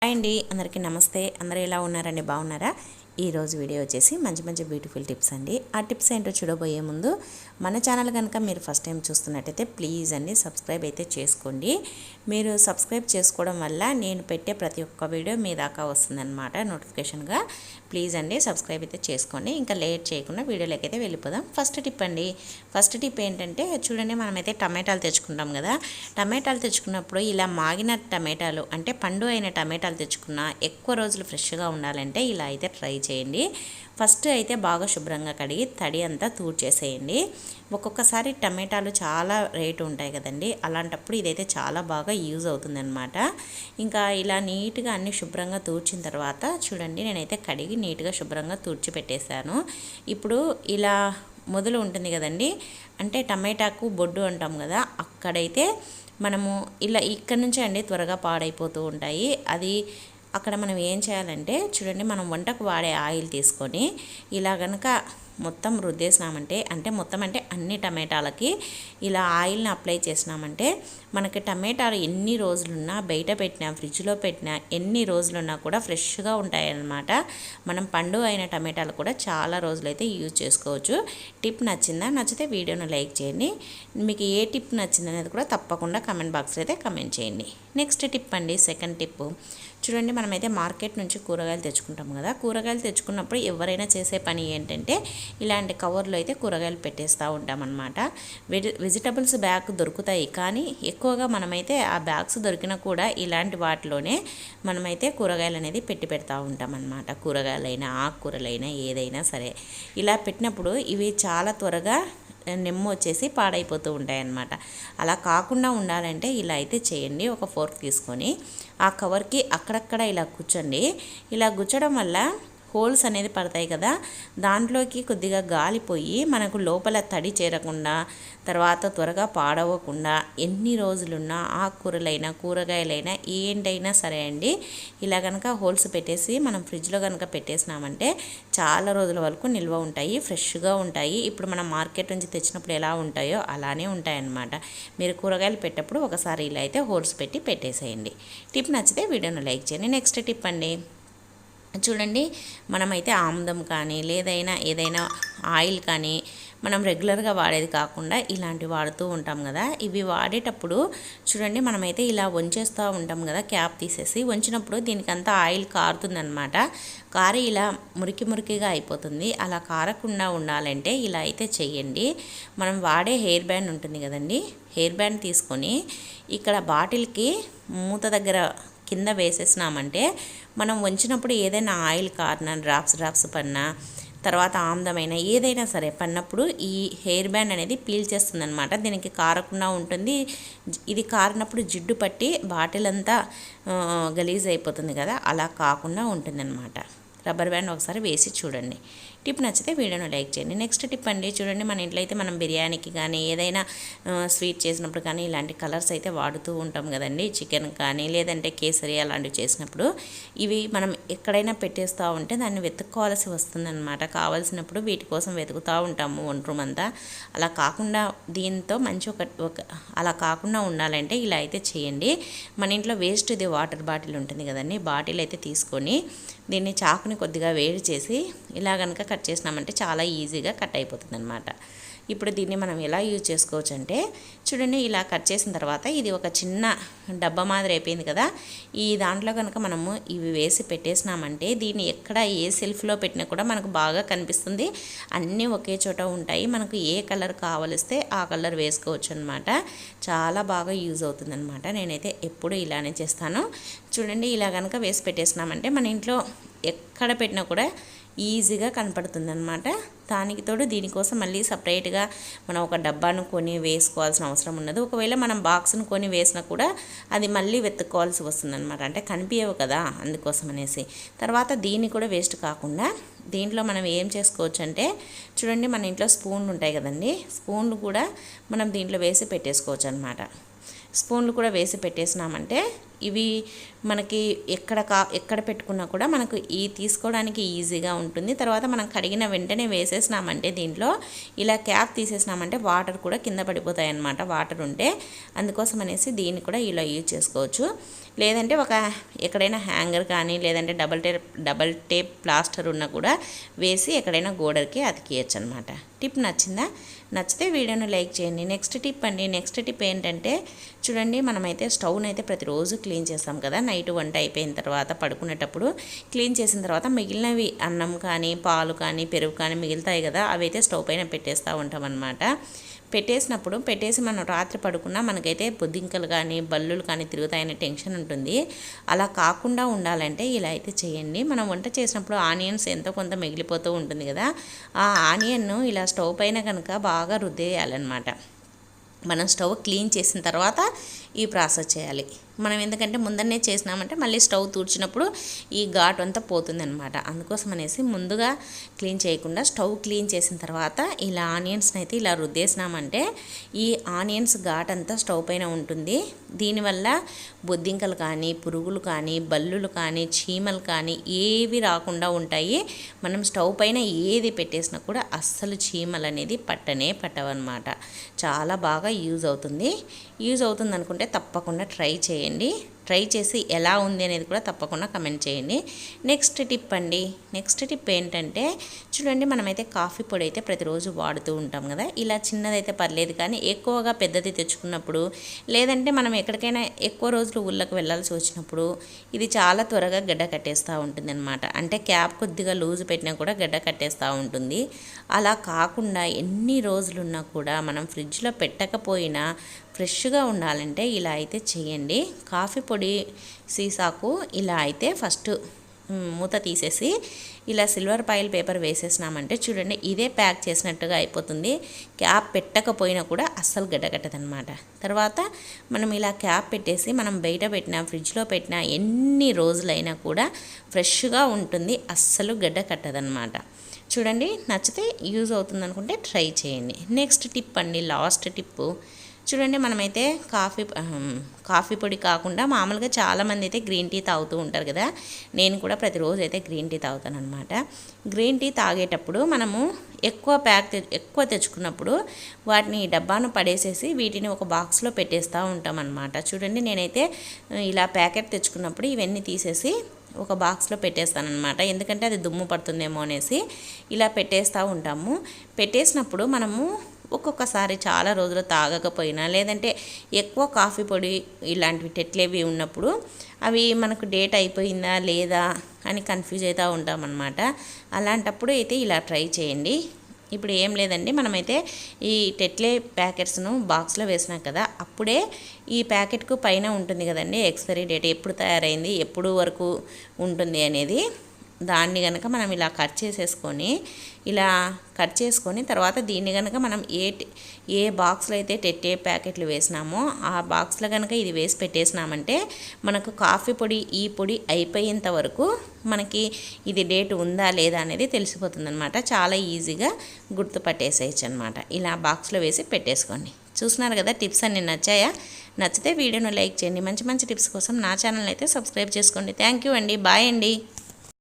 Hi అండి, అందరికీ నమస్తే. అందరూ ఎలా ఉన్నారండి? బాగున్నారా? ఈరోజు వీడియో వచ్చేసి మంచి బ్యూటిఫుల్ టిప్స్ అండి. ఆ టిప్స్ ఏంటో చూడబోయే ముందు మన ఛానల్ కనుక మీరు ఫస్ట్ టైం చూస్తున్నట్టయితే ప్లీజ్ అండి సబ్స్క్రైబ్ అయితే చేసుకోండి. మీరు సబ్స్క్రైబ్ చేసుకోవడం వల్ల నేను పెట్టే ప్రతి ఒక్క వీడియో మీ దాకా వస్తుందన్నమాట నోటిఫికేషన్గా. ప్లీజ్ అండి సబ్స్క్రైబ్ అయితే చేసుకోండి. ఇంకా లేట్ చేయకుండా వీడియోలోకి అయితే వెళ్ళిపోదాం. ఫస్ట్ టిప్ అండి. ఫస్ట్ టిప్ ఏంటంటే చూడండి, మనమైతే టమాటాలు తెచ్చుకుంటాం కదా. టమాటాలు తెచ్చుకున్నప్పుడు ఇలా మాగిన టమాటాలు అంటే పండు అయిన టమాటాలు తెచ్చుకున్న ఎక్కువ రోజులు ఫ్రెష్గా ఉండాలంటే ఇలా అయితే ట్రై చేయండి. ఫస్ట్ అయితే బాగా శుభ్రంగా కడిగి తడి అంతా తూడ్చేసేయండి. ఒక్కొక్కసారి టమాటాలు చాలా రేటు ఉంటాయి కదండి, అలాంటప్పుడు ఇదైతే చాలా బాగా యూజ్ అవుతుందన్నమాట. ఇంకా ఇలా నీట్గా అన్ని శుభ్రంగా తూడ్చిన తర్వాత చూడండి, నేనైతే కడిగి నీట్గా శుభ్రంగా తూడ్చి పెట్టేశాను. ఇప్పుడు ఇలా మొదలు ఉంటుంది కదండి, అంటే టమాటాకు బొడ్డు అంటాం కదా, అక్కడైతే మనము ఇలా ఇక్కడ నుంచే అండి త్వరగా పాడైపోతూ ఉంటాయి. అది అక్కడ మనం ఏం చేయాలంటే చూడండి, మనం వంటకు వాడే ఆయిల్ తీసుకొని ఇలా కనుక మొత్తం రుద్దేసినామంటే, అంటే మొత్తం అంటే అన్ని టమాటాలకి ఇలా ఆయిల్ని అప్లై చేసినామంటే మనకి టమాటాలు ఎన్ని రోజులున్నా, బయట పెట్టినా ఫ్రిడ్జ్లో పెట్టినా ఎన్ని రోజులున్నా కూడా ఫ్రెష్గా ఉంటాయన్నమాట. మనం పండు అయిన టమాటాలు కూడా చాలా రోజులైతే యూజ్ చేసుకోవచ్చు. టిప్ నచ్చిందా? నచ్చితే వీడియోను లైక్ చేయండి. మీకు ఏ టిప్ నచ్చింది అనేది కూడా తప్పకుండా కమెంట్ బాక్స్లో అయితే కమెంట్ చేయండి. నెక్స్ట్ టిప్ అండి, సెకండ్ టిప్ చూడండి, మనమైతే మార్కెట్ నుంచి కూరగాయలు తెచ్చుకుంటాం కదా. కూరగాయలు తెచ్చుకున్నప్పుడు ఎవరైనా చేసే పని ఏంటంటే ఇలాంటి కవర్లో అయితే కూరగాయలు పెట్టేస్తూ ఉంటామన్నమాట. వెజిటబుల్స్ బ్యాగ్ దొరుకుతాయి, కానీ ఎక్కువగా మనమైతే ఆ బ్యాగ్స్ దొరికినా కూడా ఇలాంటి వాటిలోనే మనమైతే కూరగాయలు అనేది పెడతా ఉంటామన్నమాట. కూరగాయలైనా ఆకుకూరలైనా ఏదైనా సరే ఇలా పెట్టినప్పుడు ఇవి చాలా త్వరగా నెమ్ము వచ్చేసి పాడైపోతూ ఉంటాయన్నమాట. అలా కాకుండా ఉండాలంటే ఇలా అయితే చేయండి. ఒక ఫోర్క్ తీసుకొని ఆ కవర్కి అక్కడక్కడ ఇలా గుచ్చండి. ఇలా గుచ్చడం వల్ల హోల్స్ అనేది పడతాయి కదా, దాంట్లోకి కొద్దిగా గాలిపోయి మనకు లోపల తడి చేరకుండా, తర్వాత త్వరగా పాడవకుండా ఎన్ని రోజులున్నా ఆకుకూరలైనా కూరగాయలైనా ఏంటైనా సరే అండి, ఇలా కనుక హోల్స్ పెట్టేసి మనం ఫ్రిడ్జ్లో కనుక పెట్టేసినామంటే చాలా రోజుల వరకు నిల్వ ఉంటాయి, ఫ్రెష్గా ఉంటాయి. ఇప్పుడు మనం మార్కెట్ నుంచి తెచ్చినప్పుడు ఎలా ఉంటాయో అలానే ఉంటాయన్నమాట. మీరు కూరగాయలు పెట్టేటప్పుడు ఒకసారి ఇలా అయితే హోల్స్ పెట్టి పెట్టేసేయండి. టిప్ నచ్చితే వీడియోను లైక్ చేయండి. నెక్స్ట్ టిప్ అండి, చూడండి, మనమైతే ఆముదం కానీ ఏదైనా ఆయిల్ కానీ మనం రెగ్యులర్గా వాడేది కాకుండా ఇలాంటివి వాడుతూ ఉంటాం కదా. ఇవి వాడేటప్పుడు చూడండి, మనమైతే ఇలా వంచేస్తూ ఉంటాం కదా, క్యాప్ తీసేసి వంచినప్పుడు దీనికంతా ఆయిల్ కారుతుందనమాట. కారి ఇలా మురికిగా అయిపోతుంది. అలా కారకుండా ఉండాలంటే ఇలా అయితే చెయ్యండి. మనం వాడే హెయిర్ బ్యాండ్ ఉంటుంది కదండి, హెయిర్ బ్యాండ్ తీసుకొని ఇక్కడ బాటిల్కి మూత దగ్గర కింద వేసేసినామంటే మనం వంచినప్పుడు ఏదైనా ఆయిల్ కారిన డ్రాప్స్ పన్నా, తర్వాత ఆమ్దమైన ఏదైనా సరే పన్నప్పుడు ఈ హెయిర్ బ్యాండ్ అనేది పీల్ చేస్తుంది అనమాట. దీనికి కారకుండా ఉంటుంది. ఇది కారినప్పుడు జిడ్డు పట్టి బాటిల్ అంతా గలీజ్ అయిపోతుంది కదా, అలా కాకుండా ఉంటుందన్నమాట. రబ్బర్ బ్యాండ్ ఒకసారి వేసి చూడండి. టిప్ నచ్చితే వీడియోను లైక్ చేయండి. నెక్స్ట్ టిప్ అండి, చూడండి, మన ఇంట్లో అయితే మనం బిర్యానీకి కానీ ఏదైనా స్వీట్ చేసినప్పుడు కానీ ఇలాంటి కలర్స్ అయితే వాడుతూ ఉంటాం కదండి. చికెన్ కానీ లేదంటే కేసరి అలాంటివి చేసినప్పుడు ఇవి మనం ఎక్కడైనా పెట్టేస్తూ ఉంటే దాన్ని వెతుక్కోవాల్సి వస్తుందన్నమాట. కావాల్సినప్పుడు వీటి కోసం వెతుకుతూ ఉంటాము వంట రూమ్ అంతా. అలా కాకుండా దీంతో మంచి ఒక అలా కాకుండా ఉండాలంటే ఇలా అయితే చేయండి. మన ఇంట్లో వేస్ట్ది వాటర్ బాటిల్ ఉంటుంది కదండి, బాటిల్ అయితే తీసుకొని దీన్ని చాకుని కొద్దిగా వేడి చేసి ఇలా కనుక కట్ చేసినామంటే చాలా ఈజీగా కట్ అయిపోతుంది అనమాట. ఇప్పుడు దీన్ని మనం ఎలా యూజ్ చేసుకోవచ్చు అంటే చూడండి, ఇలా కట్ చేసిన తర్వాత ఇది ఒక చిన్న డబ్బా మాదిరి అయిపోయింది కదా, ఈ దాంట్లో కనుక మనము ఇవి వేసి పెట్టేసినామంటే దీన్ని ఎక్కడ ఏ సెల్ఫ్లో పెట్టినా కూడా మనకు బాగా కనిపిస్తుంది. అన్నీ ఒకే చోట ఉంటాయి. మనకు ఏ కలర్ కావలిస్తే ఆ కలర్ వేసుకోవచ్చు అనమాట. చాలా బాగా యూజ్ అవుతుంది అనమాట. నేనైతే ఎప్పుడు ఇలానే చేస్తాను. చూడండి, ఇలా కనుక వేసి పెట్టేసినామంటే మన ఇంట్లో ఎక్కడ పెట్టినా కూడా ఈజీగా కనపడుతుంది అనమాట. దానికి తోడు దీనికోసం మళ్ళీ సపరేట్గా మనం ఒక డబ్బాను కొని వేసుకోవాల్సిన అవసరం ఉండదు. ఒకవేళ మనం బాక్స్ను కొని వేసినా కూడా అది మళ్ళీ వెతుక్కోవాల్సి వస్తుంది అనమాట, అంటే కనిపించవు కదా, అందుకోసం అనేసి. తర్వాత దీన్ని కూడా వేస్ట్ కాకుండా దీంట్లో మనం ఏం చేసుకోవచ్చు అంటే చూడండి, మన ఇంట్లో స్పూన్లు ఉంటాయి కదండి, స్పూన్లు కూడా మనం దీంట్లో వేసి పెట్టేసుకోవచ్చు అనమాట. స్పూన్లు కూడా వేసి పెట్టేసినామంటే ఇవి మనకి ఎక్కడ పెట్టుకున్నా కూడా మనకు ఈ తీసుకోవడానికి ఈజీగా ఉంటుంది. తర్వాత మనం కడిగిన వెంటనే వేసేసినామంటే దీంట్లో ఇలా క్యాప్ తీసేసినామంటే వాటర్ కూడా కింద పడిపోతాయి అన్నమాట, వాటర్ ఉంటే. అందుకోసం అనేసి దీన్ని కూడా ఇలా యూజ్ చేసుకోవచ్చు. లేదంటే ఎక్కడైనా హ్యాంగర్ కానీ లేదంటే డబల్ టేప్ ప్లాస్టర్ ఉన్నా కూడా వేసి ఎక్కడైనా గోడకి అతికియచ్చు అనమాట. టిప్ నచ్చిందా? నచ్చితే వీడియోని లైక్ చేయండి. నెక్స్ట్ టిప్ ఏంటంటే చూడండి, మనమైతే స్టవ్ని అయితే ప్రతిరోజు క్లీన్ చేస్తాం కదా. నైట్ వంట అయిపోయిన తర్వాత పడుకునేటప్పుడు క్లీన్ చేసిన తర్వాత మిగిలినవి అన్నం కానీ పాలు కానీ పెరుగు కానీ మిగులుతాయి కదా, అవి అయితే స్టవ్ పైన పెట్టేస్తూ ఉంటాం అన్నమాట. పెట్టేసి మనం రాత్రి పడుకున్నా మనకైతే బొద్దింకలు కానీ బల్లులు కానీ తిరుగుతాయనే టెన్షన్ ఉంటుంది. అలా కాకుండా ఉండాలంటే ఇలా అయితే చేయండి. మనం వంట చేసినప్పుడు ఆనియన్స్ ఎంతో కొంత మిగిలిపోతూ ఉంటుంది కదా, ఆ ఆనియన్ను ఇలా స్టవ్ పైన కనుక బాగా రుద్దేయాలన్నమాట. మనం స్టవ్ క్లీన్ చేసిన తర్వాత ఈ ప్రాసెస్ చేయాలి. మనం ఎందుకంటే ముందరనే చేసినామంటే మళ్ళీ స్టవ్ తుడిచినప్పుడు ఈ ఘాటు అంతా పోతుందన్నమాట. అందుకోసం అనేసి ముందుగా క్లీన్ చేయకుండా స్టవ్ క్లీన్ చేసిన తర్వాత ఇలా ఆనియన్స్ని అయితే ఇలా రుద్దేసినామంటే ఈ ఆనియన్స్ ఘాట్ అంతా స్టవ్ పైన ఉంటుంది. దీనివల్ల బొద్దింకలు కానీ పురుగులు కానీ బల్లులు కానీ చీమలు కానీ ఏవి రాకుండా ఉంటాయి. మనం స్టవ్ పైన ఏది పెట్టేసినా కూడా అస్సలు చీమలు అనేది పట్టవన్నమాట. చాలా బాగా యూజ్ అవుతుంది అనుకుంటే తప్పకుండా ట్రై చేయండి. ట్రై చేసి ఎలా ఉంది అనేది కూడా తప్పకుండా కమెంట్ చేయండి. నెక్స్ట్ టిప్ ఏంటంటే చూడండి, మనమైతే కాఫీ పొడి అయితే ప్రతిరోజు వాడుతూ ఉంటాం కదా. ఇలా చిన్నదైతే పర్లేదు, కానీ ఎక్కువగా పెద్దది తెచ్చుకున్నప్పుడు లేదంటే మనం ఎక్కడికైనా ఎక్కువ రోజులు ఊళ్ళకి వెళ్ళాల్సి వచ్చినప్పుడు ఇది చాలా త్వరగా గడ్డ కట్టేస్తూ ఉంటుంది అనమాట. అంటే క్యాప్ కొద్దిగా లూజ్ పెట్టినా కూడా గడ్డ కట్టేస్తూ ఉంటుంది. అలా కాకుండా ఎన్ని రోజులున్నా కూడా మనం ఫ్రిడ్జ్లో పెట్టకపోయినా ఫ్రెష్గా ఉండాలంటే ఇలా అయితే చేయండి. కాఫీ పొడి సీసాకు ఇలా అయితే ఫస్ట్ మూత తీసేసి ఇలా సిల్వర్ ఫాయిల్ పేపర్ వేసేసినామంటే చూడండి, ఇదే ప్యాక్ చేసినట్టుగా అయిపోతుంది. క్యాప్ పెట్టకపోయినా కూడా అస్సలు గడ్డకట్టదనమాట. తర్వాత మనం ఇలా క్యాప్ పెట్టేసి మనం బయట పెట్టినా ఫ్రిడ్జ్లో పెట్టినా ఎన్ని రోజులైనా కూడా ఫ్రెష్గా ఉంటుంది, అస్సలు గడ్డ కట్టదనమాట. చూడండి, నచ్చితే యూజ్ అవుతుంది అనుకుంటే ట్రై చేయండి. నెక్స్ట్ టిప్ లాస్ట్ టిప్పు చూడండి, మనమైతే కాఫీ పొడి కాకుండా మామూలుగా చాలామంది అయితే గ్రీన్ టీ తాగుతూ ఉంటారు కదా. నేను కూడా ప్రతిరోజు అయితే గ్రీన్ టీ తాగుతాను అనమాట. గ్రీన్ టీ తాగేటప్పుడు మనము ఎక్కువ తెచ్చుకున్నప్పుడు వాటిని డబ్బాను పడేసేసి వీటిని ఒక బాక్స్లో పెట్టేస్తూ ఉంటాం అనమాట. చూడండి, నేనైతే ఇలా ప్యాకెట్ తెచ్చుకున్నప్పుడు ఇవన్నీ తీసేసి ఒక బాక్స్లో పెట్టేస్తానమాట. ఎందుకంటే అది దుమ్ము పడుతుందేమో అనేసి ఇలా పెట్టేస్తూ ఉంటాము. పెట్టేసినప్పుడు మనము ఒక్కొక్కసారి చాలా రోజులు తాగకపోయినా లేదంటే ఎక్కువ కాఫీ పొడి ఇలాంటివి టెట్లేవి ఉన్నప్పుడు అవి మనకు డేట్ అయిపోయిందా లేదా అని కన్ఫ్యూజ్ అవుతూ ఉంటామన్నమాట. అలాంటప్పుడు అయితే ఇలా ట్రై చేయండి. ఇప్పుడు ఏం లేదండి, మనమైతే ఈ టెట్లే ప్యాకెట్స్ను బాక్స్లో వేసినాం కదా, అప్పుడే ఈ ప్యాకెట్కు పైన ఉంటుంది కదండి ఎక్స్పైరీ డేట్, ఎప్పుడు తయారైంది ఎప్పుడు వరకు ఉంటుంది అనేది. దాన్ని కనుక మనం ఇలా కట్ చేసుకొని తర్వాత దీన్ని కనుక మనం ఏ బాక్స్లో అయితే టెట్టే ప్యాకెట్లు వేసినామో ఆ బాక్స్లో కనుక ఇది వేసి పెట్టేసినామంటే మనకు కాఫీ పొడి ఈ పొడి అయిపోయేంత వరకు మనకి ఇది డేట్ ఉందా లేదా అనేది తెలిసిపోతుంది అనమాట. చాలా ఈజీగా గుర్తుపట్టేసేయచ్చు అనమాట. ఇలా బాక్స్లో వేసి పెట్టేసుకోండి. చూస్తున్నారు కదా, టిప్స్ అన్నీ నచ్చాయా? నచ్చితే వీడియోను లైక్ చేయండి. మంచి టిప్స్ కోసం నా ఛానల్ అయితే సబ్స్క్రైబ్ చేసుకోండి. థ్యాంక్ యూ అండి. బాయ్ అండి.